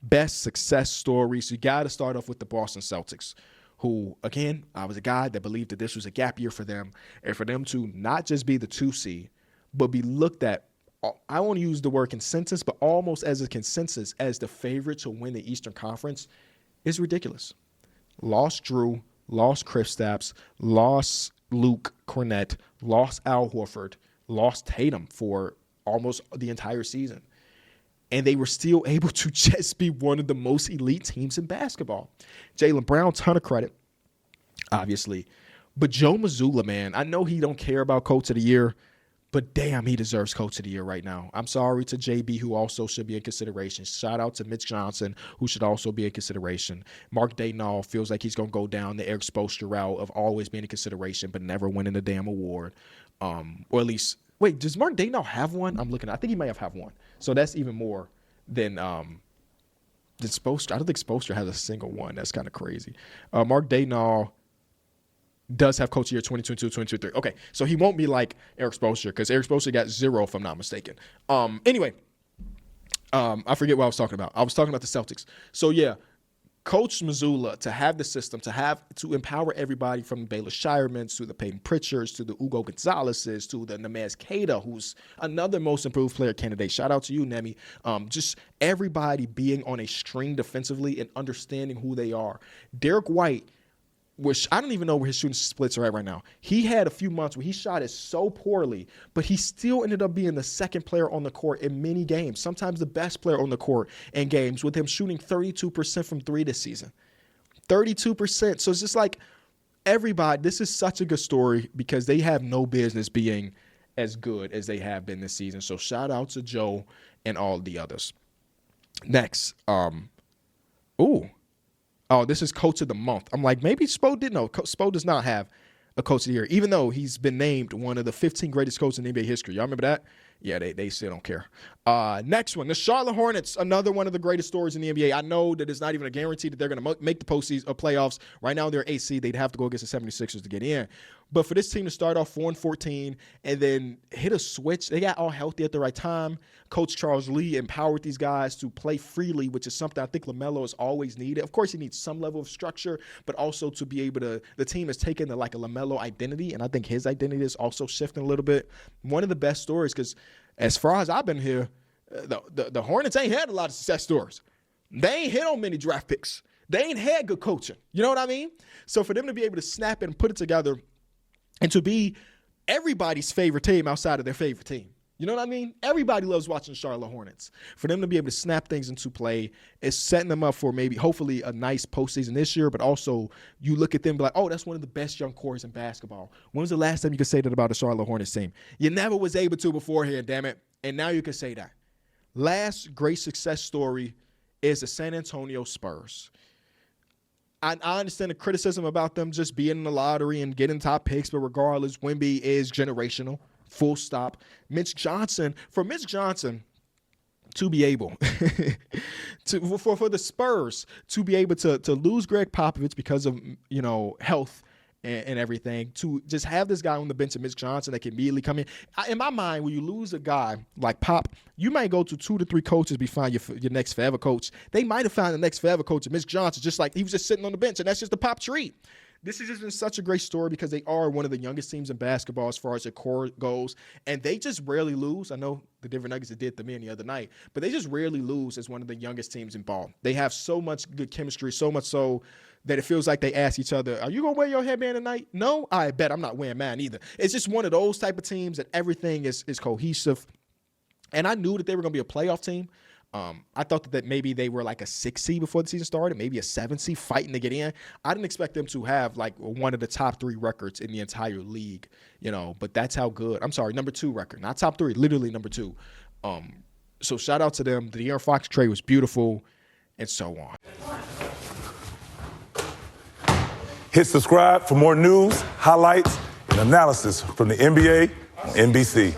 best success stories, you got to start off with the Boston Celtics, who, again, I was a guy that believed that this was a gap year for them, and for them to not just be the 2 seed, but be looked at, I won't use the word consensus, but almost as a consensus as the favorite to win the Eastern Conference is ridiculous. Lost Drew, lost Kristaps, lost Luke Cornett, lost Al Horford, lost Tatum for almost the entire season. And they were still able to just be one of the most elite teams in basketball. Jaylen Brown, ton of credit, obviously. But Joe Mazzulla, man, I know he don't care about Coach of the Year, but damn, he deserves Coach of the Year right now. I'm sorry to JB, who also should be in consideration. Shout out to Mitch Johnson, who should also be in consideration. Mark Daigneault feels like he's going to go down the Eric Spoelstra route of always being in consideration, but never winning a damn award. Or at least, wait, does Mark Daigneault have one? I'm looking. I think he may have one. So that's even more than Spoelstra. I don't think Spoelstra has a single one. That's kind of crazy. Mark Daigneault does have Coach of the Year 2022, 2023. Okay, so he won't be like Eric Spoelstra, because Eric Spoelstra got 0, if I'm not mistaken. Anyway, I forget what I was talking about. I was talking about the Celtics. So, yeah, Coach Mazzulla, to have the system, to empower everybody from the Baylor Shiremans to the Peyton Pritchards to the Ugo Gonzalez's to the Nemez Keita, who's another most improved player candidate. Shout out to you, Nemi. Just everybody being on a string defensively and understanding who they are. Derek White, which I don't even know where his shooting splits are at right now. He had a few months where he shot it so poorly, but he still ended up being the second player on the court in many games, sometimes the best player on the court in games, with him shooting 32% from 3 this season. 32%. So it's just like everybody, this is such a good story because they have no business being as good as they have been this season. So shout out to Joe and all the others. Next, this is Coach of the Month. I'm like, maybe Spo didn't know. Spo does not have a Coach of the Year, even though he's been named one of the 15 greatest coaches in NBA history. Y'all remember that? Yeah, they still don't care. Next one, the Charlotte Hornets, another one of the greatest stories in the NBA. I know that it's not even a guarantee that they're going to make the postseason or playoffs. Right now, they're AC. They'd have to go against the 76ers to get in. But for this team to start off 4-14 and then hit a switch, they got all healthy at the right time. Coach Charles Lee empowered these guys to play freely, which is something I think LaMelo has always needed. Of course, he needs some level of structure, but also to be able to – the team has taken a LaMelo identity, and I think his identity is also shifting a little bit. One of the best stories, because as far as I've been here, the Hornets ain't had a lot of success stories. They ain't hit on many draft picks. They ain't had good coaching. You know what I mean? So for them to be able to snap it and put it together and to be everybody's favorite team outside of their favorite team. You know what I mean? Everybody loves watching Charlotte Hornets. For them to be able to snap things into play is setting them up for maybe, hopefully, a nice postseason this year, but also you look at them and be like, oh, that's one of the best young cores in basketball. When was the last time you could say that about a Charlotte Hornets team? You never was able to beforehand, damn it. And now you can say that. Last great success story is the San Antonio Spurs. I understand the criticism about them just being in the lottery and getting top picks, but regardless, Wemby is generational. Full stop. Mitch Johnson, to be able for the Spurs to be able to lose Greg Popovich because of, health and everything, to just have this guy on the bench of Mitch Johnson that can immediately come in. In my mind, when you lose a guy like Pop, you might go to 2 to 3 coaches to find your next forever coach. They might have found the next forever coach of Mitch Johnson, just like he was just sitting on the bench, and that's just the Pop tree. This has just been such a great story because they are one of the youngest teams in basketball as far as their core goes, and they just rarely lose. I know the Denver Nuggets did to me the other night, but they just rarely lose as one of the youngest teams in ball. They have so much good chemistry, so much so that it feels like they ask each other, are you going to wear your headband tonight? No? I bet I'm not wearing mine either. It's just one of those type of teams that everything is cohesive, and I knew that they were going to be a playoff team. I thought that maybe they were like a 6 seed before the season started, maybe a 7 seed fighting to get in. I didn't expect them to have like one of the top 3 records in the entire league, but that's how good. I'm sorry, number 2 record, not top 3, literally number 2. So shout out to them. The De'Aaron Fox trade was beautiful, and so on. Hit subscribe for more news, highlights, and analysis from the NBA on NBC.